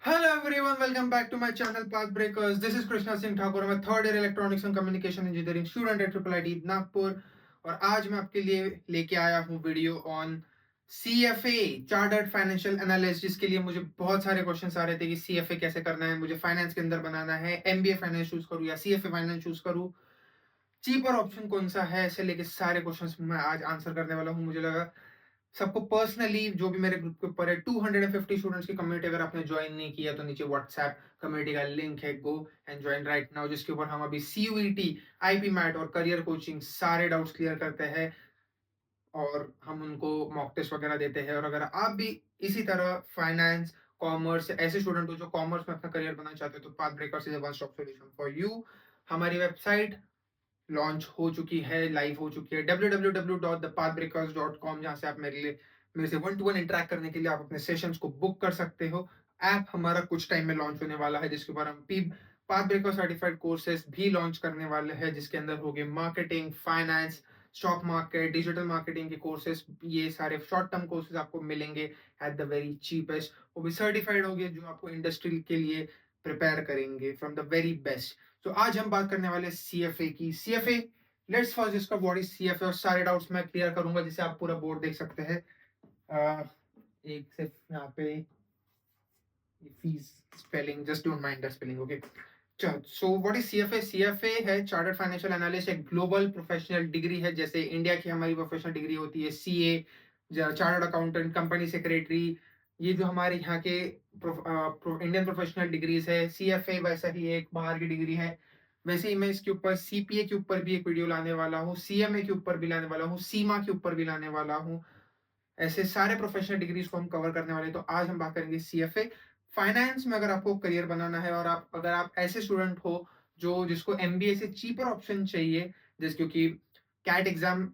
Hello everyone, welcome back to my channel Path Breakers. This is Krishna Singh Thakur. मैं third year electronics and communication engineering student at triple I Nagpur और आज मैं आपके लिए लेके आया हूँ video on CFA chartered financial analyst, जिसके लिए मुझे बहुत सारे क्वेश्चंस आ रहे थे कि CFA कैसे करना है, मुझे फाइनेंस के अंदर बनाना है, MBA फाइनेंस चूज करूँ या CFA फाइनेंस चूज करूँ, चीपर ऑप्शन कौन सा है, ऐसे लेके सारे क्वेश्चंस मैं आज आंसर करने वाला हूँ। मुझे लगा सबको पर्सनली, जो भी मेरे ग्रुप के ऊपर है, 250 स्टूडेंट्स की कम्युनिटी, अगर आपने ज्वाइन नहीं किया तो नीचे व्हाट्सएप कम्युनिटी का लिंक है, go and join right now, जिसके ऊपर हम अभी CUET, IP मैट और करियर कोचिंग सारे डाउट्स क्लियर करते हैं और हम उनको मॉक टेस्ट वगैरह देते हैं। और अगर आप भी इसी तरह फाइनेंस, कॉमर्स, ऐसे स्टूडेंट हो जो कॉमर्स में अपना करियर बनाना चाहते हो, तो path breakers is a one stop solution for you. हमारी वेबसाइट लॉन्च हो चुकी है, लाइव हो चुकी है, www.thepathbreakers.com, जहां से आप मेरे से वन टू वन इंटरेक्ट करने के लिए आप अपने सेशंस को बुक कर सकते हो। ऐप हमारा कुछ टाइम में लॉन्च होने वाला है, जिसके ऊपर हम पाथ ब्रेकर सर्टिफाइड कोर्सेज भी लॉन्च करने वाले हैं, जिसके अंदर होंगे marketing, finance, stock market, digital marketing के कोर्सेज। ये सारे शॉर्ट टर्म कोर्सेज आपको मिलेंगे एट द वेरी चीपेस्ट। वो भी सर्टिफाइड होंगे, जो आपको इंडस्ट्री के लिए प्रिपेयर करेंगे फ्रॉम द वेरी बेस्ट। तो आज हम बात करने वाले CFA की। CFA, let's first discuss what is CFA, और सारे डाउट्स मैं क्लियर करूंगा, जिसे आप पूरा बोर्ड देख सकते हैं। एक सिर्फ यहाँ पे fees spelling, just don't mind the spelling, okay. So what is CFA? CFA है चार्टर्ड फाइनेंशियल एनालिस्ट, एक ग्लोबल प्रोफेशनल डिग्री है। जैसे इंडिया की हमारी प्रोफेशनल डिग्री होती है CA, chartered accountant, company secretary, ये जो हमारे यहाँ के इंडियन प्रोफेशनल डिग्रीज है, CFA वैसा ही एक बाहर की डिग्री है। वैसे ही मैं इसके ऊपर CPA के ऊपर भी एक वीडियो लाने वाला हूँ, CMA के ऊपर भी लाने वाला हूँ, सीमा के ऊपर भी लाने वाला हूँ। ऐसे सारे प्रोफेशनल डिग्रीज को हम कवर करने वाले हैं। तो आज हम बात करेंगे CFA फाइनेंस में। अगर आपको करियर बनाना है और अगर आप ऐसे स्टूडेंट हो जो जिसको MBA से चीपर ऑप्शन चाहिए, जैसे क्योंकि कैट एग्जाम,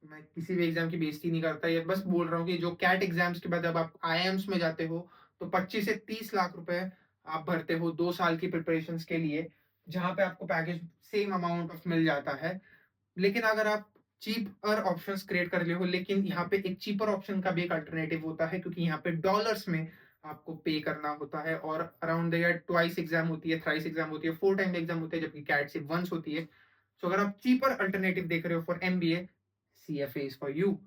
मैं किसी भी एग्जाम की बेइज्जती नहीं करता, ये बस बोल रहा हूँ कि जो कैट एग्जाम्स के बाद जब आप IIMs में जाते हो, तो 25 से 30 लाख रुपए आप भरते हो 2 साल की प्रिपरेशन के लिए, जहां पे आपको पैकेज सेम अमाउंट ऑफ मिल जाता है। लेकिन अगर आप चीपर ऑप्शंस क्रिएट कर रहे हो, लेकिन यहाँ पे एक चीपर ऑप्शन का भी एक अल्टरनेटिव होता है, क्योंकि यहाँ पे डॉलर्स में आपको पे करना होता है, और around the year twice exam होती है, थ्राइस एग्जाम होती है, 4 टाइम एग्जाम होती है, जबकि कैट सिर्फ वंस होती है। सो अगर आप चीपर अल्टरनेटिव देख रहे हो for MBA, CFA is for you.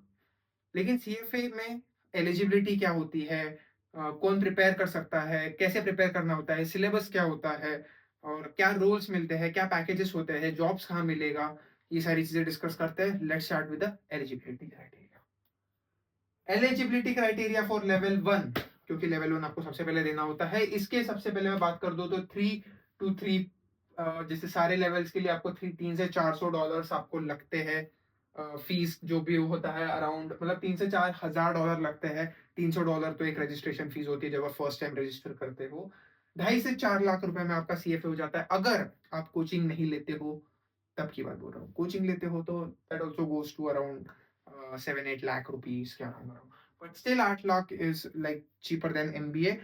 लेकिन CFA में एलिजिबिलिटी क्या होती है, कौन प्रिपेयर कर सकता है, कैसे प्रिपेयर करना होता है, सिलेबस क्या होता है, और क्या रोल्स मिलते हैं, क्या पैकेजेस होते हैं, जॉब्स कहाँ मिलेगा, ये सारी चीजें डिस्कस करते हैं। Let's start with the eligibility criteria. Eligibility criteria for level 1, क्योंकि लेवल 1 आपको सबसे पहले देना होता है। इसके सबसे पहले मैं बात कर दूं तो 3 to 3, जैसे सारे लेवल्स के लिए आपको 300 से 400 डॉलर्स आपको लगते हैं। फीस जो भी होता है अराउंड, मतलब 3 से 4 हजार डॉलर लगते हैं। $300 तो एक रजिस्ट्रेशन फीस होती है जब आप फर्स्ट टाइम रजिस्टर करते हो। 2.5 से 4 लाख रुपए में आपका CFA हो जाता है, अगर आप कोचिंग नहीं लेते हो। तब की बात बोल रहा हूँ, कोचिंग लेते हो तो that also goes to around 7-8 lakh rupees के around. But still 8 lakh is like cheaper than MBA।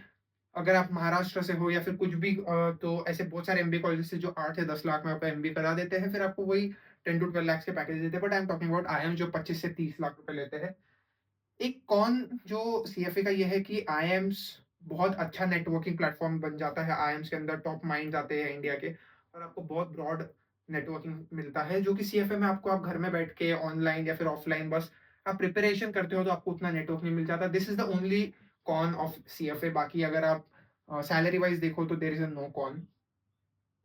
अगर आप महाराष्ट्र से हो या फिर कुछ भी, तो ऐसे बहुत सारे MBA कॉलेजेस जो 8 या 10 लाख में आपका MBA करा देते हैं, फिर आपको वही 10 to 12 लाख के पैकेज देते हैं। But I am talking about IIM जो 25 से 30 लाख रुपए लेते हैं। एक कौन जो CFA का ये है कि IIMs बहुत अच्छा नेटवर्किंग प्लेटफॉर्म बन जाता है। IIMs के अंदर टॉप माइंड आते हैं इंडिया के, और आपको बहुत ब्रॉड नेटवर्किंग मिलता है, जो कि CFA में आपको, आप घर में बैठ के ऑनलाइन या फिर ऑफलाइन बस आप प्रिपरेशन करते हो तो आपको उतना नेटवर्क नहीं मिल जाता। This is the only con of CFA। बाकी अगर आप सैलरी वाइज देखो तो there is a no con.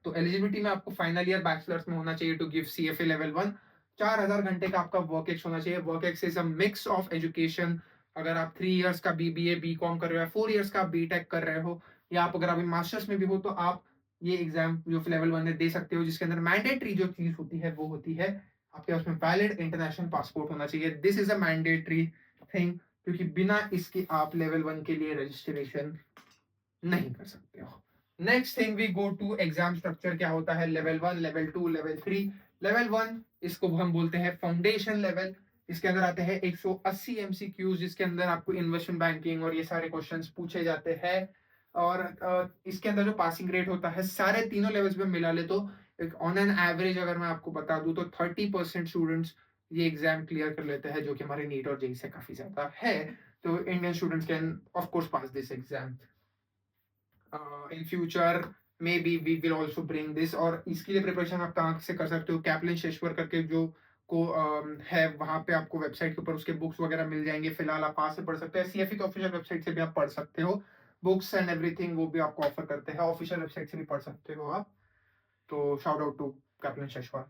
तो एलिजिबिलिटी में आपको फाइनल ईयर बैचलर्स में होना चाहिए टू गिव CFA लेवल 1। 4,000 घंटे का आपका वर्क एक्स होना चाहिए। Work ex is a mix of education. अगर आप 3 इयर्स का BBA BCom कर रहे हो, या 4 इयर्स का BTech कर रहे हो, या आप अगर अभी मास्टर्स में भी हो, तो आप ये एग्जाम जो लेवल 1 है दे सकते हो, जिसके अंदर मैंडेटरी जो चीज होती है वो होती है आपके उसमें वैलिड इंटरनेशनल पासपोर्ट होना चाहिए। This is a mandatory thing, क्योंकि बिना इसके आप लेवल 1 के लिए रजिस्ट्रेशन नहीं कर सकते हो। Next thing we go to exam structure. क्या होता है लेवल 1, लेवल 2, लेवल 3। लेवल 1 इसको हम बोलते हैं फाउंडेशन लेवल। इसके अंदर आते हैं 180 MCQs, जिसके अंदर आपको इन्वेस्टमेंट बैंकिंग और ये सारे क्वेश्चंस पूछे जाते हैं। और इसके अंदर जो पासिंग रेट होता है सारे तीनों लेवल्स में मिला ले तो एक ऑन एन एवरेज अगर मैं आपको बता दूं तो 30% स्टूडेंट्स ये एग्जाम क्लियर कर लेते हैं, जो कि हमारे नीट और जेई से काफी ज्यादा है। तो Indian students can of course pass this exam. In future maybe we will also bring this. और इसके लिए प्रिपरेशन आप कहाँ से कर सकते हो, कैप्लिन शेश्वर करके जो को है, वहां पे आपको वेबसाइट के ऊपर उसके बुक्स वगैरह मिल जाएंगे। फिलहाल आप वहां से पढ़ सकते हैं, सीएफई की ऑफिशियल वेबसाइट से भी आप पढ़ सकते हो बुक्स एंड एवरीथिंग, वो भी आपको ऑफर करते हैं। ऑफिशियल वेबसाइट से भी पढ़ सकते हो आप। तो shout out to Kaplan Schweser.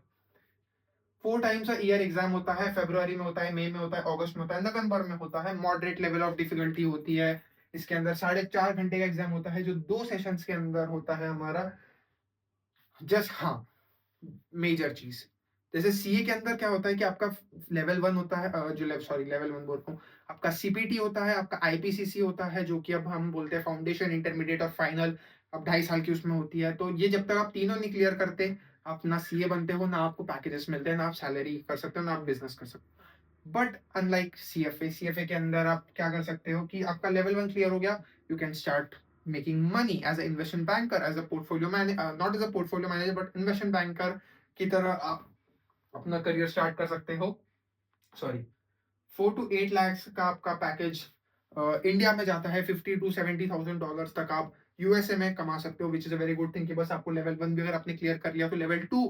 4 times a year exam होता है, फेब्रुवरी में होता है, मई में होता है, अगस्त में होता है, नवंबर में होता है। मॉडरेट लेवल ऑफ डिफिकल्टी होती है। इसके अंदर 4.5 घंटे का एग्जाम होता है, जो 2 सेशंस के अंदर होता है हमारा। जस्ट हाँ, मेजर चीज, जैसे सीए के अंदर क्या होता है कि आपका लेवल 1 होता है, लेवल 1 बोलता हूँ, आपका सीपीटी होता है, आपका आईपीसीसी होता है, जो कि अब हम बोलते हैं फाउंडेशन, इंटरमीडिएट और फाइनल। अब 2.5 साल की उसमें होती है। तो ये जब तक आप तीनों नहीं क्लियर करते, आप ना सीए बनते हो, ना आपको पैकेजेस मिलते हैं, ना आप सैलरी कर सकते हो, ना आप बिजनेस कर सकते हो। बट अनलाइक सीएफए के अंदर आप क्या कर सकते हो कि आपका लेवल 1 क्लियर हो गया, you can start making money as a investment banker, as a portfolio manager, not as a portfolio manager but investment banker की तरह आप अपना करियर स्टार्ट कर सकते हो। सॉरी, 4 to 8 लाख का आपका पैकेज इंडिया में जाता है। $50,000 to $70,000 तक आप यूएसए में कमा सकते हो, विच is a very good thing कि बस आपको लेवल 1 भी अगर आपने क्लियर कर लिया, तो लेवल 2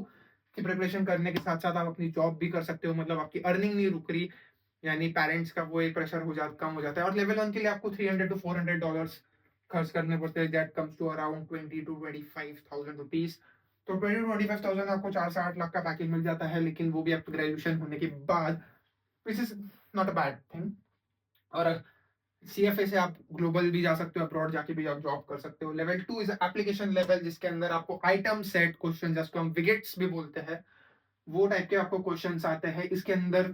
की प्रिपरेशन करने के साथ साथ आप अपनी जॉब भी कर सकते हो। मतलब आपकी अर्निंग नहीं रुक रही, यानी पेरेंट्स का वो एक प्रेशर हो जाता, कम हो जाता है। और लेवल 1 के लिए आपको $300 to $400 खर्च करने पड़ते हैं। That comes to around 20,000 to 25,000 rupees. तो 20,000 to 25,000 आपको 4 से 8 लाख का पैकेज मिल जाता है, लेकिन वो भी आपको ग्रेजुएशन होने के बाद, which is not a bad thing. और सीएफए से आप ग्लोबल भी जा सकते हो, अब्रॉड जाके भी आप जॉब कर सकते हो। लेवल 2 इज एप्लीकेशन लेवल, जिसके अंदर आपको आइटम सेट क्वेश्चन, जिसको हम विगेट्स भी बोलते हैं, वो टाइप के आपको क्वेश्चंस आते हैं। इसके अंदर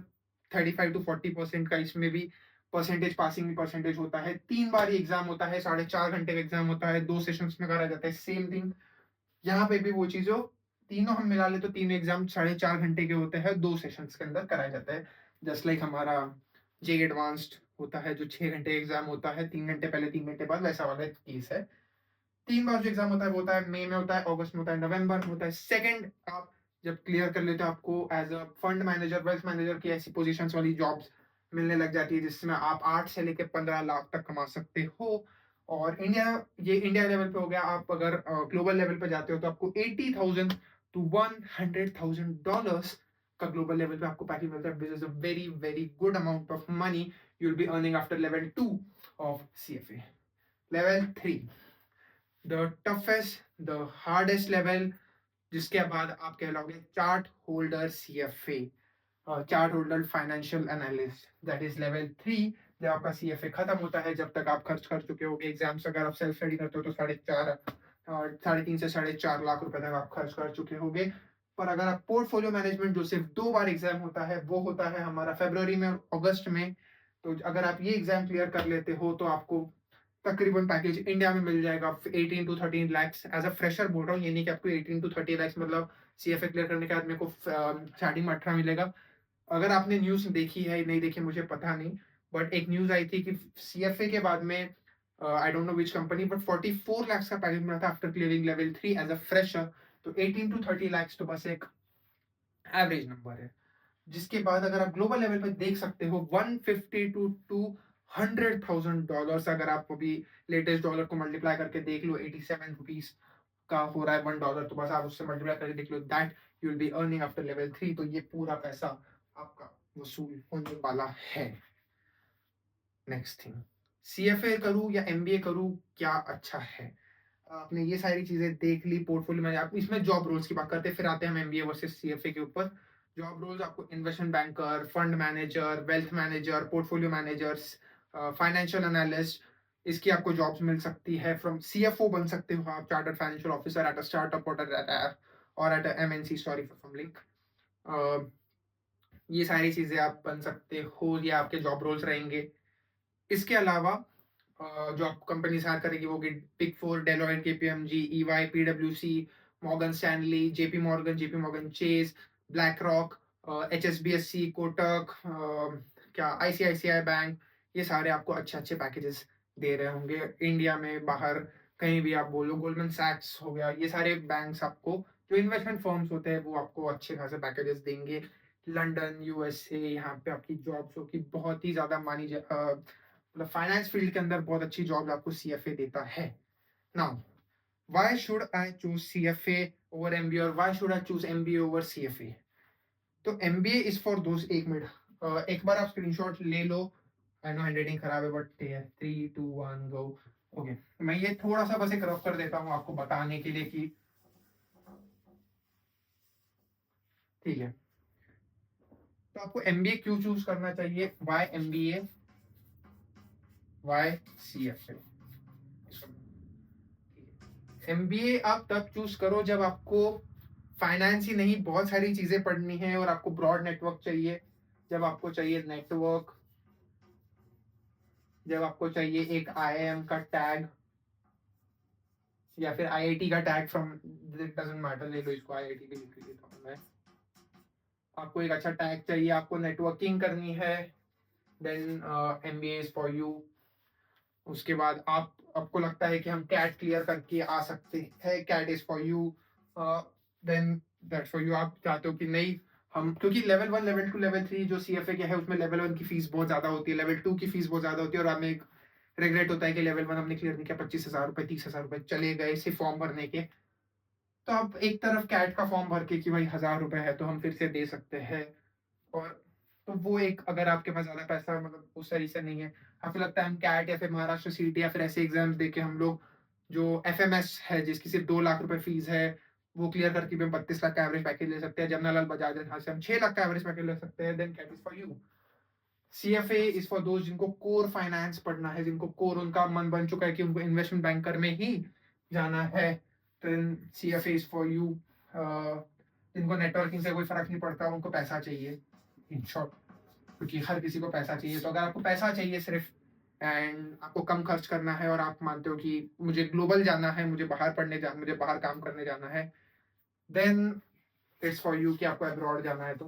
35 to 40% का इसमें भी परसेंटेज, पासिंग परसेंटेज होता है। 3 बार एग्जाम होता है, 4.5 घंटे का एग्जाम होता है, 2 सेशंस में करा जाता है। सेम थिंग यहाँ पे भी वो चीजों, तीनों हम मिला ले तो तीनों एग्जाम 4.5 घंटे के होते हैं, 2 सेशंस के अंदर कराया जाता है। जस्ट लाइक हमारा जे एडवांस्ड होता है, जो 6 घंटे एग्जाम होता है, 3 घंटे पहले 3 घंटे बाद, वैसा वाला केस है। 3 बार जो एग्जाम होता है वो होता है मई में होता है, अगस्त में होता है, नवंबर में होता है। सेकंड, आप जब क्लियर कर लेते हो, आपको as a fund manager, wealth manager की ऐसी पोजीशंस वाली जॉब्स मिलने लग जाती है, जिसमें आप 8 से लेकर 15 लाख तक कमा सकते हो। और ये इंडिया लेवल पे हो गया। आप अगर ग्लोबल लेवल पे जाते हो, तो आपको $80,000 to $100,000 का ग्लोबल लेवल पे आपको पैकेज मिलता है, which is a very very good amount of money you will be earning after level 2 ऑफ CFA. Level 3, the toughest, the hardest level, जिसके बाद आप कहलाओगे chart holder CFA, chart holder financial analyst. That is level 3। जब आपका CFA खत्म होता है, जब तक आप खर्च कर चुके होगे एग्जाम्स, अगर आप सेल्फ स्टडी करते हो तो 3.5 से 4.5 लाख रुपए तक आप खर्च कर चुके होगे। पर अगर आप पोर्टफोलियो मैनेजमेंट, जो सिर्फ 2 बार एग्जाम होता है, वो होता है हमारा फरवरी में और अगस्त में, तो अगर आप ये एग्जाम क्लियर कर लेते हो, तो आपको तकरीबन पैकेज इंडिया में मिल जाएगा 18 to 13 lakhs। As a fresher बोल रहा हूँ, ये नहीं कि आपको 18 to 30 lakhs, मतलब सीएफए क्लियर करने के बाद मेरे को स्टार्टिंग में 18 मिलेगा। अगर आपने न्यूज देखी है, नहीं देखी मुझे पता नहीं, बट एक न्यूज आई थी कि सीएफए के बाद में, I don't know which company, but 44 lakhs का पैकेज मिला था after clearing level 3 as a fresher. तो 18 to 30 lakhs तो बस एक एवरेज नंबर है। जिसके बाद अगर आप ग्लोबल लेवल पे देख सकते हो, 150 to 200,000 डॉलर्स, अगर आप अभी लेटेस्ट डॉलर को मल्टीप्लाई करके देख लो, 87 रुपीज का हो रहा है $1, तो बस आप उससे मल्टीप्लाई करके देख लो, that you will be earning after level 3। तो ये पूरा पैसा आपका वसूल होने वाला है। नेक्स्ट थिंग, सीएफए करूँ या एमबीए करूँ, क्या अच्छा है? आपने ये सारी चीजें देख ली, पोर्टफोलियो में आप इसमें जॉब रोल्स की बात करते हैं, फिर आते हैं हम एमबीए वर्सेस सीएफए के ऊपर। जॉब रोल्स आपको investment banker, fund manager, wealth manager, portfolio managers, financial analyst, इसकी आपको जॉब्स मिल सकती है। फ्रॉम सीएफओ बन सकते हो आप, chartered financial officer at a startup और at a MNC, sorry for fumbling. ये सारी चीजें आप बन सकते हो, ये आपके जॉब रोल्स रहेंगे। इसके अलावा जो आपको कंपनीज हायर करेगी, वो बिग 4, डेलोइट, केपीएमजी, ईवाई, पीडब्ल्यूसी, Morgan Stanley, JP Morgan Chase, Black Rock, HSBSC, Kotak, क्या आईसीआईसीआई बैंक, ये सारे आपको अच्छे अच्छे पैकेजेस दे रहे होंगे इंडिया में, बाहर कहीं भी आप बोलो। गोल्डमैन सैक्स हो गया, ये सारे बैंक्स आपको, जो इन्वेस्टमेंट फर्म्स होते हैं, वो आपको अच्छे खासे पैकेजेस देंगे। लंदन, यूएसए, यहाँ पे आपकी जॉब्स की बहुत ही ज्यादा मानी मतलब फाइनेंस फील्ड के अंदर बहुत अच्छी जॉब आपको सीएफए देता है। Now, why should I choose CFA over MBA or why should I choose MBA over CFA? तो MBA is for those, एक मिनट, एक बार आप स्क्रीनशॉट ले लो. आई नो हैंडराइटिंग खराब है बट 3 2 1 गो. ओके, मैं ये थोड़ा सा बस एक रफ कर देता हूँ आपको बताने के लिए कि ठीक है. तो आपको MBA क्यों चूज करना चाहिए, why MBA why CFA. MBA आप तब चूज करो जब आपको फाइनेंस ही नहीं बहुत सारी चीजें पढ़नी है और आपको ब्रॉड नेटवर्क चाहिए. जब आपको चाहिए नेटवर्क, जब आपको चाहिए एक IIM का टैग या फिर IIT का tag from, it doesn't matter, ले लो इसको, IIT भी लिख लेता हूँ मैं. आपको एक अच्छा टैग चाहिए, आपको नेटवर्किंग करनी है, then MBA is for you. उसके बाद आपको लगता है कि हम कैट क्लियर करके आ सकते हैं, CAT is for you, then that's for you. आप चाहते हो कि नहीं हम, क्योंकि लेवल 1 लेवल 2 लेवल 3 जो CFA के है उसमें लेवल 1 की फीस बहुत ज्यादा होती है, लेवल 2 की फीस बहुत ज्यादा होती है और हमें एक रिग्रेट होता है कि लेवल 1 हमने क्लियर नहीं किया, 25,000 रुपए 30,000 रुपए चले गए सिर्फ फॉर्म भरने के. तो आप एक तरफ कैट का फॉर्म भर के कि भाई 1,000 रुपए है तो हम फिर से दे सकते हैं. और तो वो एक, अगर आपके पास ज्यादा पैसा मतलब उस तरीके से नहीं है, आपको लगता है हम कैट या फिर महाराष्ट्र सीटी या फिर ऐसे एग्जाम्स देके हम लोग जो FMS है जिसकी सिर्फ 2 लाख रुपए फीस है वो क्लियर करके भी हम 32 लाख का एवरेज पैकेज ले सकते हैं. जमना लाल बजाज यहाँ से हम 6 लाख का एवरेज पैकेज ले सकते हैं. Then CAT is for you. CFA is for those जिनको कोर फाइनेंस पढ़ना है, जिनको कोर उनका मन बन चुका है कि उनको इन्वेस्टमेंट बैंकर में ही जाना है. Then CFA is for you. जिनको नेटवर्किंग से कोई फर्क नहीं पड़ता, उनको पैसा चाहिए इन शॉर्ट, क्योंकि हर किसी को पैसा चाहिए. तो अगर आपको पैसा चाहिए सिर्फ एंड आपको कम खर्च करना है और आप मानते हो कि मुझे ग्लोबल जाना है, मुझे मुझे बाहर काम करने जाना है, देन इट्स फॉर यू कि आपको अब्रॉड जाना है. तो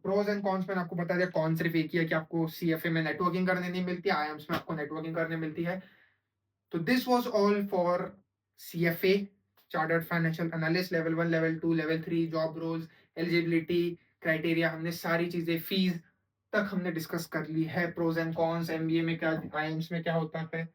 प्रोज एंड कॉन्स मैंने आपको बता दिया. कॉन सिर्फ एक ही है कि आपको CFA में नेटवर्किंग करने नहीं मिलती, IIMs में आपको नेटवर्किंग करने मिलती है. तो this was all for CFA, chartered financial analyst, level 1 level 2 level 3, job roles, eligibility criteria, हमने सारी चीजें, फीस तक हमने डिस्कस कर ली है. प्रोज एंड कॉन्स, MBA में क्या, IIMs में क्या होता है,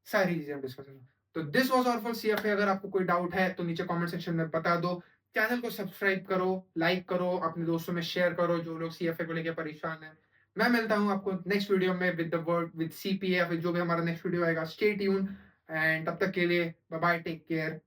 सारी चीजें हम डिस्कस करेंगे. तो this was all for CFA. अगर आपको कोई डाउट है तो नीचे कमेंट सेक्शन में बता दो. चैनल को सब्सक्राइब करो, लाइक करो, अपने दोस्तों में शेयर करो जो लोग CFA को लेकर परेशान है. मैं मिलता हूँ आपको नेक्स्ट वीडियो में with the word with CPA या फिर जो भी हमारा नेक्स्ट वीडियो आएगा. स्टे ट्यून एंड तब तक के लिए बाय बाय, टेक केयर.